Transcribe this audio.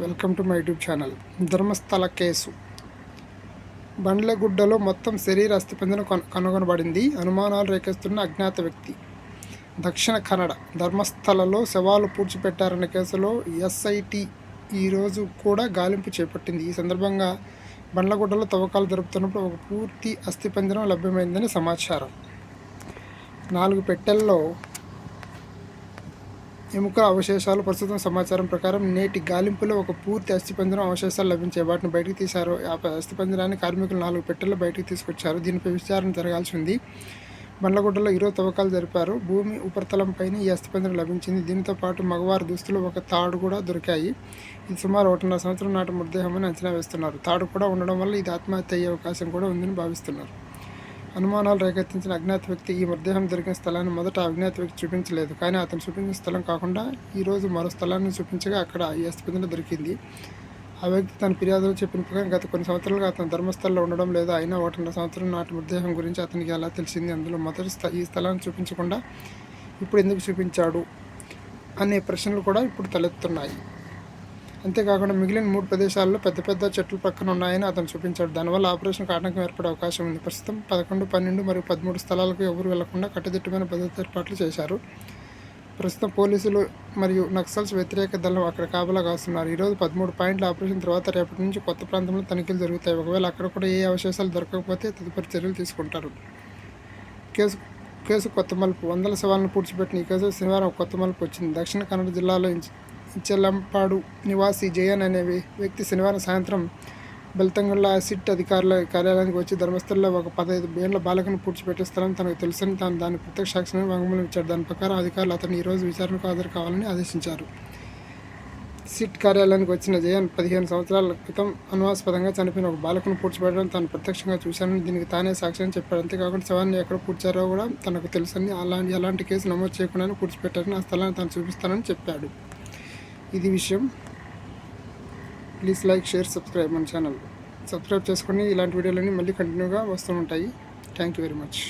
Welcome to my YouTube channel. Dharmasthala case. బండ్లగుడ్డలో మొత్తం శరీర అస్థిపంజరం కనుగొనబడింది. అనుమానాలు రేకెత్తున్న అజ్ఞాత వ్యక్తి. దక్షిణ కన్నడ ధర్మస్థలలో శవాలు పూడ్చిపెట్టారన్న కేసులో ఎస్ఐటి ఈరోజు కూడా గాలింపు చేపట్టింది. ఈ సందర్భంగా బండ్లగుడ్డలో తవ్వకాలు జరుపుతున్నప్పుడు ఒక పూర్తి అస్థిపంజరం లభ్యమైందని సమాచారం. 4 పెట్టెల్లో ఎముక అవశేషాలు. ప్రస్తుతం సమాచారం ప్రకారం నేటి గాలింపులో ఒక పూర్తి అస్థిపంజరం అవశేషాలు లభించాయి. వాటిని బయటకు తీశారు. ఆ అస్థిపంజరాన్ని కార్మికులు 4 పెట్టెల్లో బయటకు తీసుకొచ్చారు. దీనిపై విచారణ జరగాల్సి ఉంది. బండ్లగుడ్డలో ఈరోజు తవ్వకాలు జరిపారు. భూమి ఉపరితలంపైన ఈ అస్థిపంజరం లభించింది. దీనితో పాటు మగవారి దుస్తులు, ఒక తాడు కూడా దొరికాయి. ఇది సుమారు 1.5 సంవత్సరం నాటి మృతదేహమని అంచనా వేస్తున్నారు. తాడు కూడా ఉండడం వల్ల ఇది ఆత్మహత్య అయ్యే అవకాశం కూడా ఉందని భావిస్తున్నారు. అనుమానాలు రేకెత్తించిన అజ్ఞాత వ్యక్తి ఈ మృతదేహం దొరికిన స్థలాన్ని మొదట అజ్ఞాత వ్యక్తి చూపించలేదు. కానీ అతను చూపించిన స్థలం కాకుండా ఈరోజు మరో స్థలాన్ని చూపించగా అక్కడ ఈ అస్థిపంజరం దొరికింది. ఆ వ్యక్తి తన ఫిర్యాదులో చెప్పిన ప్రకారం గత కొన్ని సంవత్సరాలుగా అతను ధర్మస్థలంలో ఉండడం లేదు. అయినా 1.5 సంవత్సరం నాటి మృతదేహం గురించి అతనికి ఎలా తెలిసింది? అందులో మొదటి ఈ స్థలాన్ని చూపించకుండా ఇప్పుడు ఎందుకు చూపించాడు అనే ప్రశ్నలు కూడా ఇప్పుడు తలెత్తున్నాయి. అంతేకాకుండా మిగిలిన 3 ప్రదేశాల్లో పెద్ద పెద్ద చెట్లు పక్కన ఉన్నాయని అతను చూపించాడు. దానివల్ల ఆపరేషన్కు ఆటంకం ఏర్పడే అవకాశం ఉంది. ప్రస్తుతం 11, 12 మరియు 13 స్థలాలకు ఎవరు వెళ్లకుండా కట్టుదిట్టమైన భద్రతా ఏర్పాట్లు చేశారు. ప్రస్తుతం పోలీసులు మరియు నక్సల్స్ వ్యతిరేక దళం అక్కడ కాపలా కాస్తున్నారు. ఈరోజు 13 పాయింట్ల ఆపరేషన్ తర్వాత రేపటి నుంచి కొత్త ప్రాంతంలో తనిఖీలు జరుగుతాయి. ఒకవేళ అక్కడ కూడా ఏ అవశేషాలు దొరకకపోతే తదుపరి చర్యలు తీసుకుంటారు. కేసు కొత్త మలుపు. వందల శవాలను పూడ్చిపెట్టిన ఈ కేసు శనివారం కొత్త మలుపు వచ్చింది. దక్షిణ కన్నడ జిల్లాలో ఇంచెల్లంపాడు నివాసి జయన్ అనే వ్యక్తి శనివారం సాయంత్రం బెల్తంగల్లో సిట్ అధికారుల కార్యాలయానికి వచ్చి ధర్మస్థలంలో ఒక 15 ఏళ్ల బాలికను పూడ్చిపెట్టేస్తారని తనకు తెలుసని తాను దాని ప్రత్యక్ష సాక్షిని వాంగ్మూలం ఇచ్చాడు. దాని ప్రకారం అధికారులు అతన్ని ఈరోజు విచారణకు హాజరు కావాలని ఆదేశించారు. సిట్ కార్యాలయానికి వచ్చిన జయన్ 15 సంవత్సరాల క్రితం అనుమానాస్పదంగా చనిపోయిన ఒక బాలికను పూడ్చిపెట్టడం తాను ప్రత్యక్షంగా చూశానని, దీనికి తానే సాక్షి అని చెప్పాడు. అంతేకాకుండా శవాన్ని ఎక్కడ పూడ్చారో కూడా తనకు తెలుసని, ఎలాంటి కేసు నమోదు చేయకుండానే పూడ్చిపెట్టారని, ఆ స్థలాన్ని తాను చూపిస్తానని చెప్పాడు. ఇది విషయం. ప్లీజ్ లైక్, షేర్, సబ్స్క్రైబ్ మన ఛానల్. సబ్స్క్రైబ్ చేసుకొని ఇలాంటి వీడియోలన్నీ మళ్ళీ కంటిన్యూగా వస్తూ ఉంటాయి. Thank you very much.